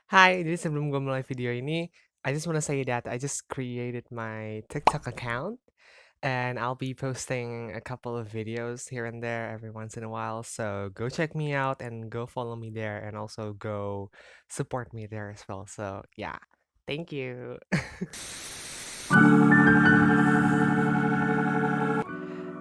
Hai, jadi sebelum gue mulai video ini, I just wanna say that I just created my TikTok account and I'll be posting a couple of videos here and there every once in a while. So go check me out and go follow me there and also go support me there as well. So yeah, thank you.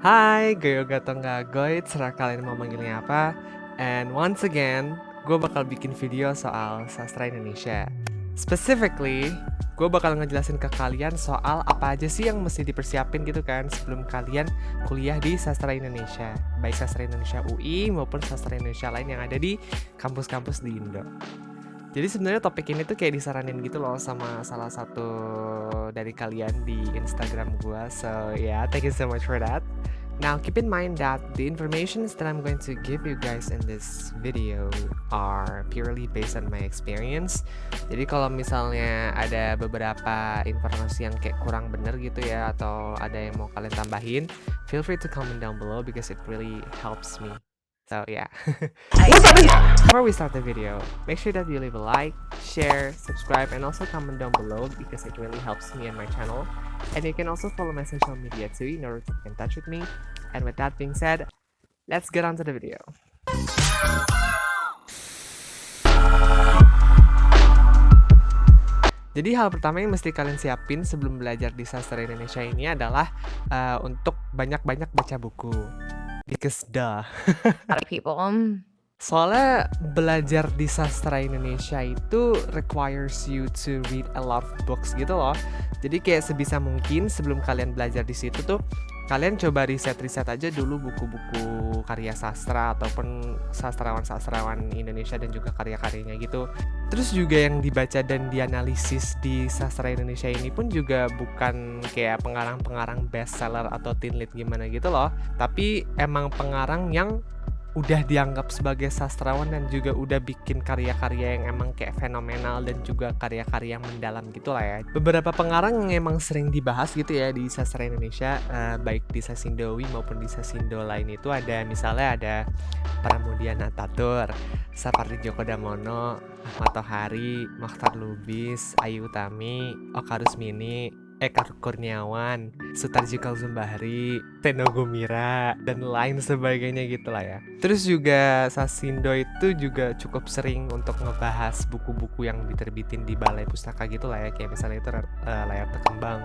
Hai, gue Yoga Tonggagoy, terserah kalian mau manggilnya apa. And once again, gue bakal bikin video soal sastra Indonesia. Specifically, gue bakal ngejelasin ke kalian soal apa aja sih yang mesti dipersiapin gitu kan sebelum kalian kuliah di sastra Indonesia. Baik sastra Indonesia UI maupun sastra Indonesia lain yang ada di kampus-kampus di Indo. Jadi sebenarnya topik ini tuh kayak disaranin gitu loh sama salah satu dari kalian di Instagram gue. So yeah, thank you so much for that. Now keep in mind that the information that I'm going to give you guys in this video are purely based on my experience. Jadi kalau misalnya ada beberapa informasi yang kayak kurang bener gitu ya, atau ada yang mau kalian tambahin, feel free to comment down below because it really helps me. So yeah. Before we start the video, make sure that you leave a like, share, subscribe, and also comment down below because it really helps me and my channel. And you can also follow my social media too in order to get in touch with me. And with that being said, let's get on to the video. Jadi hal pertama yang mesti kalian siapin sebelum belajar di sastra Indonesia ini adalah untuk banyak-banyak baca buku. Because duh. A lot of people. Soalnya belajar di sastra Indonesia itu requires you to read a lot of books gitu loh. Jadi kayak sebisa mungkin sebelum kalian belajar di situ tuh kalian coba riset-riset aja dulu buku-buku karya sastra ataupun sastrawan-sastrawan Indonesia dan juga karya-karyanya gitu. Terus juga yang dibaca dan dianalisis di sastra Indonesia ini pun juga bukan kayak pengarang-pengarang bestseller atau teen lit gimana gitu loh. Tapi emang pengarang yang udah dianggap sebagai sastrawan dan juga udah bikin karya-karya yang emang kayak fenomenal dan juga karya-karya yang mendalam gitu lah ya. Beberapa pengarang yang emang sering dibahas gitu ya di sastra Indonesia, baik di Sasindowi maupun di Sasindo lain itu ada misalnya ada Pramudia Natatur, Sapardi Djoko Damono, Ahmad Tohari, Mokhtar Lubis, Ayu Utami, Oka Rusmini, Eka Kurniawan, Sutarji Kalzumbahri, Teno Gumira, dan lain sebagainya gitu lah ya. Terus juga Sasindo itu juga cukup sering untuk ngebahas buku-buku yang diterbitin di balai pustaka gitu lah ya. Kayak misalnya itu Layar Terkembang,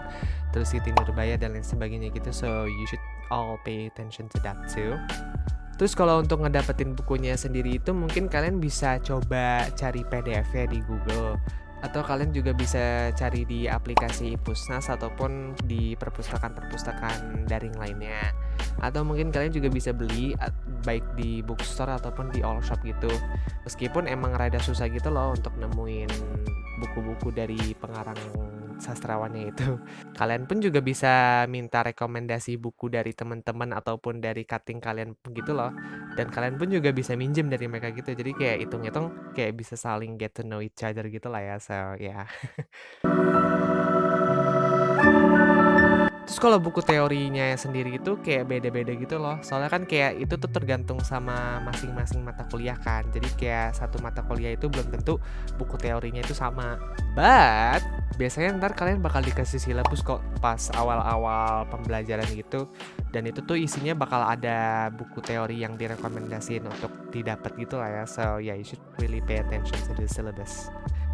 terus Siti Nurbaya dan lain sebagainya gitu. So you should all pay attention to that too. Terus kalau untuk ngedapetin bukunya sendiri itu mungkin kalian bisa coba cari PDF-nya di Google. Atau kalian juga bisa cari di aplikasi Pusnas ataupun di perpustakaan-perpustakaan daring lainnya. Atau mungkin kalian juga bisa beli baik di bookstore ataupun di all shop gitu. Meskipun emang rada susah gitu loh untuk nemuin buku-buku dari pengarang sastrawannya itu. Kalian pun juga bisa minta rekomendasi buku dari teman-teman ataupun dari cutting kalian gitu loh. Dan kalian pun juga bisa minjem dari mereka gitu. Jadi kayak hitung-hitung kayak bisa saling get to know each other gitu lah ya. So yeah. Terus kalau buku teorinya sendiri itu kayak beda-beda gitu loh. Soalnya kan kayak itu tuh tergantung sama masing-masing mata kuliah kan. Jadi kayak satu mata kuliah itu belum tentu buku teorinya itu sama. But biasanya ntar kalian bakal dikasih silabus kok pas awal-awal pembelajaran gitu. Dan itu tuh isinya bakal ada buku teori yang direkomendasiin untuk didapat gitu lah ya. So yeah, you should really pay attention to the syllabus.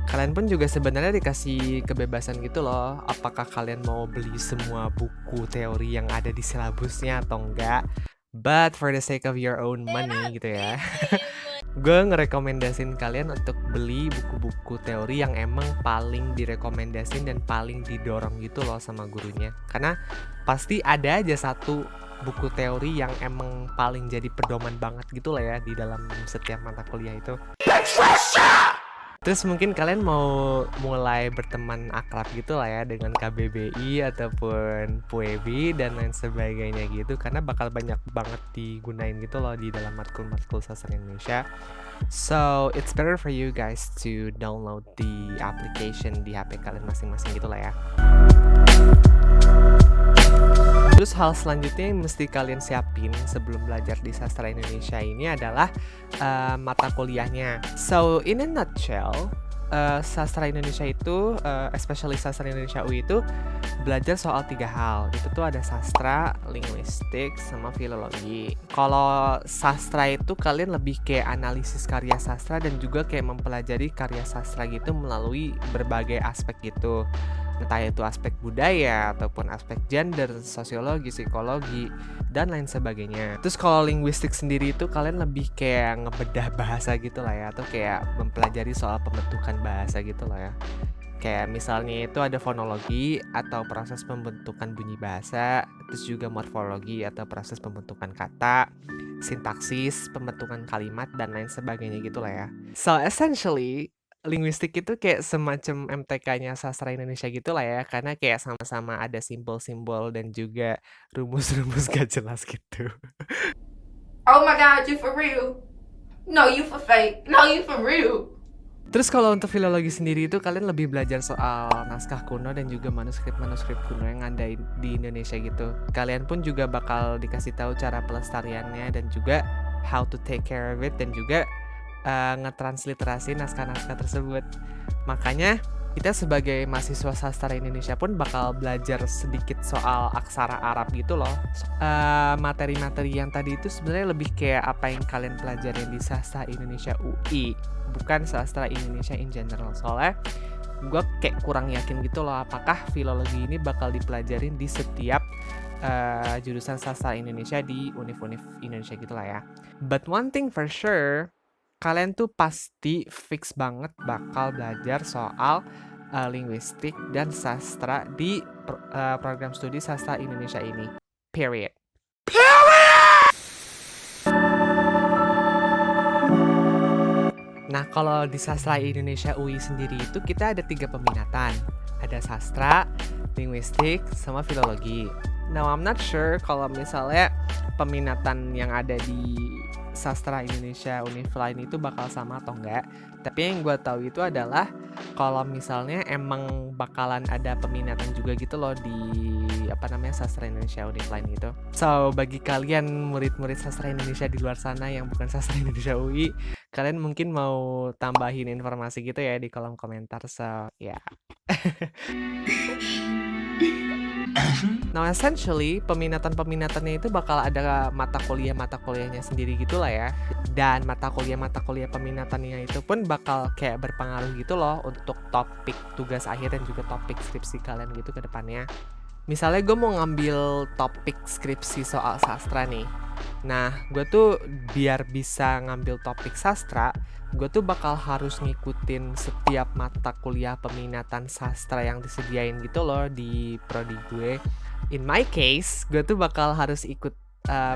Kalian pun juga sebenarnya dikasih kebebasan gitu loh. Apakah kalian mau beli semua buku teori yang ada di silabusnya atau enggak? But for the sake of your own money gitu ya. Gue ngerekomendasin kalian untuk beli buku-buku teori yang emang paling direkomendasin dan paling didorong gitu loh sama gurunya. Karena pasti ada aja satu buku teori yang emang paling jadi pedoman banget gitu lah ya di dalam setiap mata kuliah itu. Terus mungkin kalian mau mulai berteman akrab gitu lah ya dengan KBBI ataupun PUEBI dan lain sebagainya gitu. Karena bakal banyak banget digunain gitu loh di dalam matkul-matkul sastra Indonesia. So it's better for you guys to download the application di HP kalian masing-masing gitu lah ya. Terus hal selanjutnya yang mesti kalian siapin sebelum belajar di sastra Indonesia ini adalah mata kuliahnya. So in a nutshell, sastra Indonesia itu, especially sastra Indonesia UI itu belajar soal 3 hal. Itu tuh ada sastra, linguistik, sama filologi. Kalau sastra itu kalian lebih kayak analisis karya sastra dan juga kayak mempelajari karya sastra gitu melalui berbagai aspek gitu. Entah itu aspek budaya ataupun aspek gender, sosiologi, psikologi, dan lain sebagainya. Terus kalau linguistik sendiri itu kalian lebih kayak ngebedah bahasa gitu lah ya, atau kayak mempelajari soal pembentukan bahasa gitu lah ya. Kayak misalnya itu ada fonologi atau proses pembentukan bunyi bahasa, terus juga morfologi atau proses pembentukan kata, sintaksis, pembentukan kalimat, dan lain sebagainya gitu lah ya. So essentially, linguistik itu kayak semacam MTK-nya sastra Indonesia gitu lah ya, karena kayak sama-sama ada simbol-simbol dan juga rumus-rumus gak jelas gitu. Oh my god, you for real? No, you for fake. No, you for real. Terus kalau untuk filologi sendiri itu kalian lebih belajar soal naskah kuno dan juga manuskrip-manuskrip kuno yang ada di Indonesia gitu. Kalian pun juga bakal dikasih tahu cara pelestariannya dan juga how to take care of it dan juga ngetransliterasi naskah-naskah tersebut. Makanya kita sebagai mahasiswa sastra Indonesia pun bakal belajar sedikit soal aksara Arab gitu loh. Materi-materi yang tadi itu sebenarnya lebih kayak apa yang kalian pelajari di sastra Indonesia UI, bukan sastra Indonesia in general. Soalnya gue kayak kurang yakin gitu loh apakah filologi ini bakal dipelajarin di setiap jurusan sastra Indonesia di univ-univ Indonesia gitu lah ya. But one thing for sure, kalian tuh pasti fix banget bakal belajar soal linguistik dan sastra di program studi sastra Indonesia ini. Period. Nah, kalau di sastra Indonesia UI sendiri itu kita ada 3 peminatan. Ada sastra, linguistik, sama filologi. Now, I'm not sure kalau misalnya peminatan yang ada di sastra Indonesia univ lain itu bakal sama atau enggak. Tapi yang gue tahu itu adalah kalau misalnya emang bakalan ada peminatan juga gitu loh di sastra Indonesia univ lain gitu. So bagi kalian murid-murid sastra Indonesia di luar sana yang bukan sastra Indonesia UI, kalian mungkin mau tambahin informasi gitu ya di kolom komentar. So ya. Yeah. Now essentially peminatan-peminatannya itu bakal ada mata kuliahnya sendiri gitu lah ya. Dan mata kuliah peminatannya itu pun bakal kayak berpengaruh gitu loh untuk topik tugas akhir dan juga topik skripsi kalian gitu ke depannya. Misalnya gue mau ngambil topik skripsi soal sastra nih. Nah, gue tuh biar bisa ngambil topik sastra, gue tuh bakal harus ngikutin setiap mata kuliah peminatan sastra yang disediain gitu loh di prodi gue. In my case, gue tuh bakal harus ikut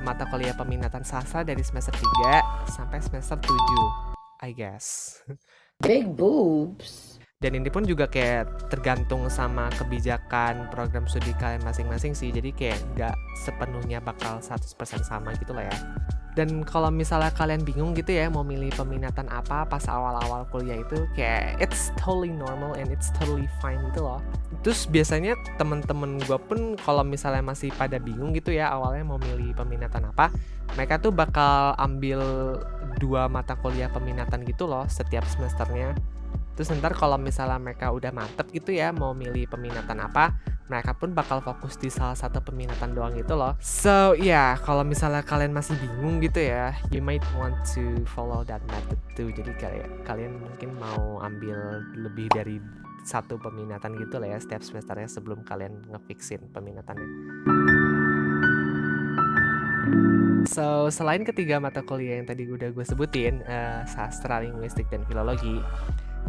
mata kuliah peminatan sastra dari semester 3 sampai semester 7, I guess. Big boobs. Dan ini pun juga kayak tergantung sama kebijakan program studi kalian masing-masing sih. Jadi kayak nggak sepenuhnya bakal 100% sama gitu lah ya. Dan kalau misalnya kalian bingung gitu ya mau milih peminatan apa pas awal-awal kuliah itu, kayak it's totally normal and it's totally fine gitu loh. Terus biasanya temen-temen gue pun kalau misalnya masih pada bingung gitu ya awalnya mau milih peminatan apa, mereka tuh bakal ambil 2 mata kuliah peminatan gitu loh setiap semesternya. Terus ntar kalau misalnya mereka udah mantep gitu ya mau milih peminatan apa, mereka pun bakal fokus di salah satu peminatan doang gitu loh. So yeah, kalau misalnya kalian masih bingung gitu ya, you might want to follow that method too. Jadi kayak kalian mungkin mau ambil lebih dari 1 peminatan gitu lah ya setiap semesternya sebelum kalian ngefixin peminatannya. So, selain ketiga mata kuliah yang tadi udah gue sebutin, sastra, linguistik, dan filologi,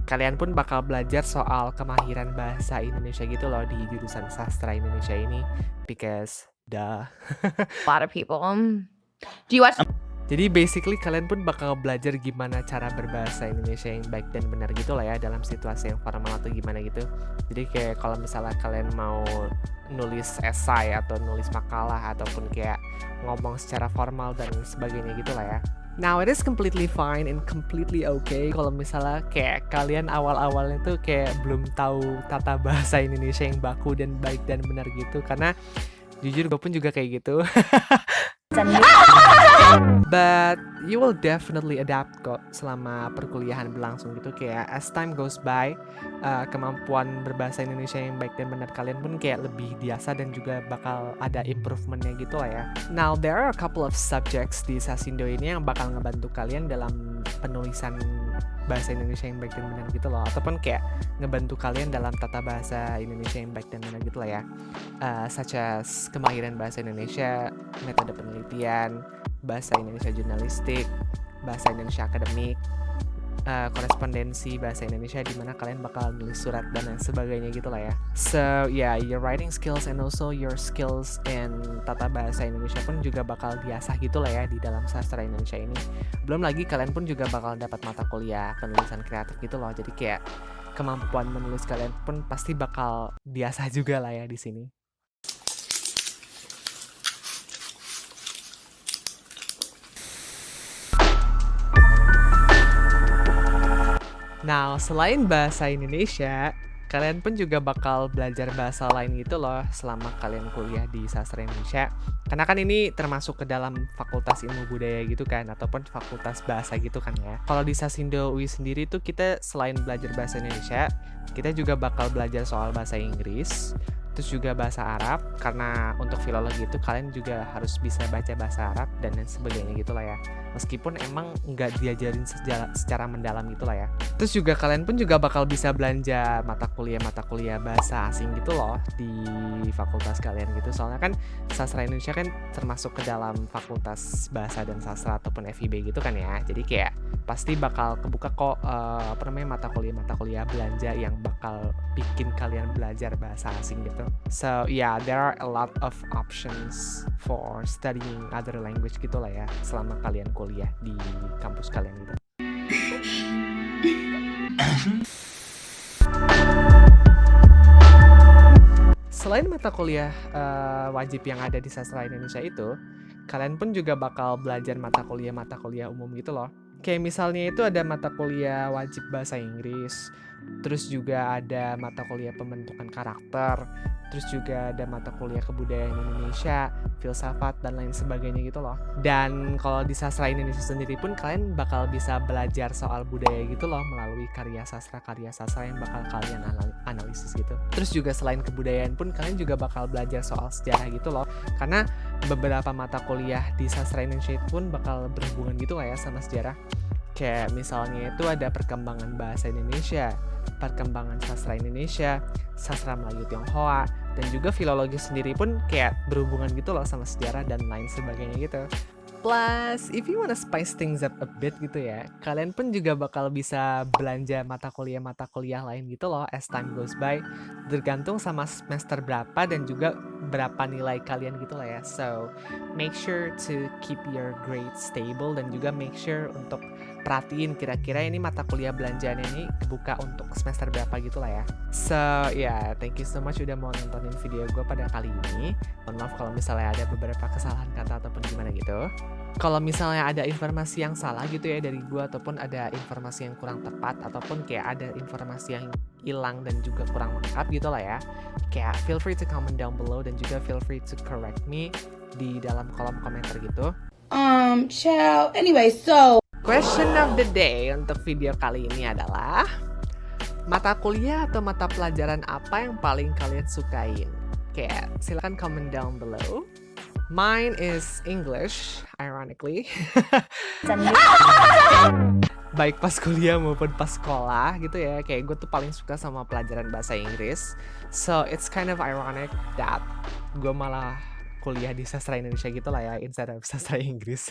kalian pun bakal belajar soal kemahiran bahasa Indonesia gitu loh di jurusan sastra Indonesia ini. Because, duh. A lot of people. Do you watch? Jadi basically kalian pun bakal belajar gimana cara berbahasa Indonesia yang baik dan benar gitu lah ya dalam situasi yang formal atau gimana gitu. Jadi kayak kalau misalnya kalian mau nulis esai atau nulis makalah ataupun kayak ngomong secara formal dan sebagainya gitu lah ya. Now it is completely fine and completely okay kalau misalnya kayak kalian awal-awalnya tuh kayak belum tahu tata bahasa Indonesia yang baku dan baik dan benar gitu, karena jujur gue pun juga kayak gitu. But you will definitely adapt kok selama perkuliahan berlangsung gitu, kayak as time goes by, kemampuan berbahasa Indonesia yang baik dan benar kalian pun kayak lebih biasa dan juga bakal ada improvementnya gitu lah ya. Now there are a couple of subjects di Sasindo ini yang bakal ngebantu kalian dalam penulisan bahasa Indonesia yang baik dan benar gitu loh, ataupun kayak ngebantu kalian dalam tata bahasa Indonesia yang baik dan benar gitu lah ya. Such as kemahiran bahasa Indonesia, metode penelitian, bahasa Indonesia jurnalistik, bahasa Indonesia akademik, korespondensi bahasa Indonesia, di mana kalian bakal nulis surat dan lain sebagainya gitu lah ya. So yeah, your writing skills and also your skills and tata bahasa Indonesia pun juga bakal diasah gitu lah ya di dalam sastra Indonesia ini. Belum lagi kalian pun juga bakal dapat mata kuliah penulisan kreatif gitu loh. Jadi kayak kemampuan menulis kalian pun pasti bakal diasah juga lah ya di sini. Nah, selain bahasa Indonesia, kalian pun juga bakal belajar bahasa lain gitu loh selama kalian kuliah di sastra Indonesia. Karena kan ini termasuk ke dalam fakultas ilmu budaya gitu kan, ataupun fakultas bahasa gitu kan ya. Kalau di Sasindo UI sendiri tuh kita selain belajar bahasa Indonesia, kita juga bakal belajar soal bahasa Inggris, terus juga bahasa Arab, karena untuk filologi itu kalian juga harus bisa baca bahasa Arab dan lain sebagainya gitu lah ya. Meskipun emang nggak diajarin secara mendalam gitu lah ya. Terus juga kalian pun juga bakal bisa belanja mata kuliah bahasa asing gitu loh di fakultas kalian gitu. Soalnya kan sastra Indonesia kan termasuk ke dalam fakultas bahasa dan sastra ataupun FIB gitu kan ya. Jadi kayak pasti bakal kebuka kok mata kuliah belanja yang bakal bikin kalian belajar bahasa asing gitu. So yeah, there are a lot of options for studying other language gitu lah ya selama kalian kuliah di kampus kalian gitu. Selain mata kuliah wajib yang ada di sastra Indonesia itu, kalian pun juga bakal belajar mata kuliah umum gitu loh. Kayak misalnya itu ada mata kuliah wajib bahasa Inggris, terus juga ada mata kuliah pembentukan karakter, terus juga ada mata kuliah kebudayaan Indonesia, filsafat, dan lain sebagainya gitu loh. Dan kalau di sastra Indonesia sendiri pun kalian bakal bisa belajar soal budaya gitu loh melalui karya sastra yang bakal kalian analisis gitu. Terus juga selain kebudayaan pun kalian juga bakal belajar soal sejarah gitu loh. Karena beberapa mata kuliah di sastra Indonesia pun bakal berhubungan gitu lah ya sama sejarah. Kayak misalnya itu ada perkembangan bahasa Indonesia, perkembangan sastra Indonesia, sastra Melayu Tionghoa, dan juga filologi sendiri pun kayak berhubungan gitu loh sama sejarah dan lain sebagainya gitu. Plus, if you wanna spice things up a bit gitu ya, kalian pun juga bakal bisa belanja mata kuliah lain gitu loh as time goes by. Tergantung sama semester berapa dan juga berapa nilai kalian gitu lah ya. So, make sure to keep your grades stable dan juga make sure untuk perhatiin kira-kira ini mata kuliah belanjaan ini kebuka untuk semester berapa gitu lah ya. So, yeah, thank you so much udah mau nontonin video gue pada kali ini. Mohon maaf kalau misalnya ada beberapa kesalahan kata ataupun gimana gitu. Kalau misalnya ada informasi yang salah gitu ya dari gue, ataupun ada informasi yang kurang tepat, ataupun kayak ada informasi yang hilang dan juga kurang lengkap gitu lah ya, kayak feel free to comment down below dan juga feel free to correct me di dalam kolom komentar gitu. Ciao. Anyway, so Question of the day untuk video kali ini adalah mata kuliah atau mata pelajaran apa yang paling kalian sukain? Kayak silakan comment down below. Mine is English, ironically. Baik pas kuliah maupun pas sekolah gitu ya. Kayak gue tuh paling suka sama pelajaran bahasa Inggris. So it's kind of ironic that gue malah kuliah di sastra Indonesia gitu lah ya, instead of sastra Inggris.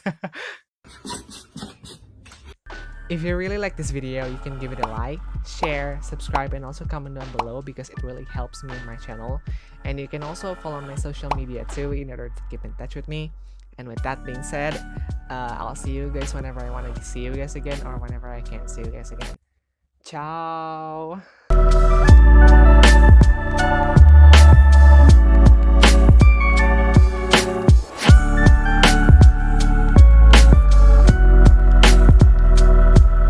If you really like this video, you can give it a like, share, subscribe, and also comment down below because it really helps me in my channel. And you can also follow my social media too in order to keep in touch with me. And with that being said, I'll see you guys whenever I want to see you guys again or whenever I can't see you guys again. Ciao!